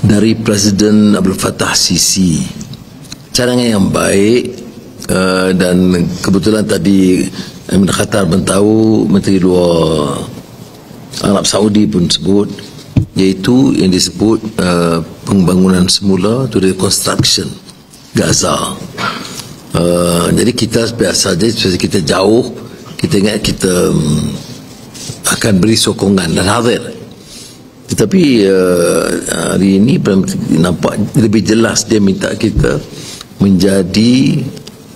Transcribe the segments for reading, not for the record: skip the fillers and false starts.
dari Presiden Abdul Fattah Sisi. Cadangan yang baik, dan kebetulan tadi Emir Khatar beritahu Menteri Luar Arab Saudi pun sebut, iaitu yang disebut pembangunan semula tu reconstruction Gaza. Jadi kita biasa saja, kita jauh, kita ingat kita akan beri sokongan dan hadir. Tetapi hari ini nampak lebih jelas dia minta kita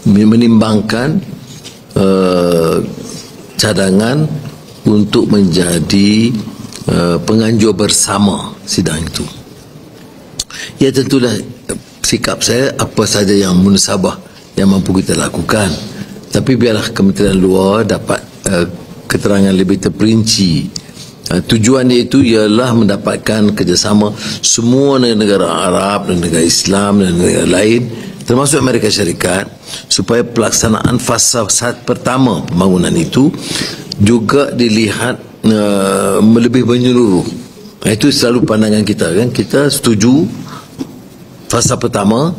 menimbangkan cadangan untuk menjadi penganjur bersama sidang itu. Ya, tentulah sikap saya apa saja yang munasabah yang mampu kita lakukan, tapi biarlah Kementerian Luar dapat keterangan lebih terperinci. Tujuan dia itu ialah mendapatkan kerjasama semua negara Arab dan negara Islam dan negara lain, termasuk Amerika Syarikat, supaya pelaksanaan fasa pertama pembangunan itu juga dilihat lebih menyeluruh. Itu selalu pandangan kita, kan? Kita setuju fasa pertama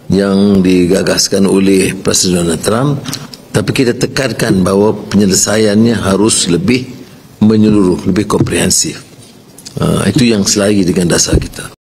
yang digagaskan oleh Presiden Donald Trump, tapi kita tekankan bahawa penyelesaiannya harus lebih menyeluruh, lebih komprehensif. Itu yang selari dengan dasar kita.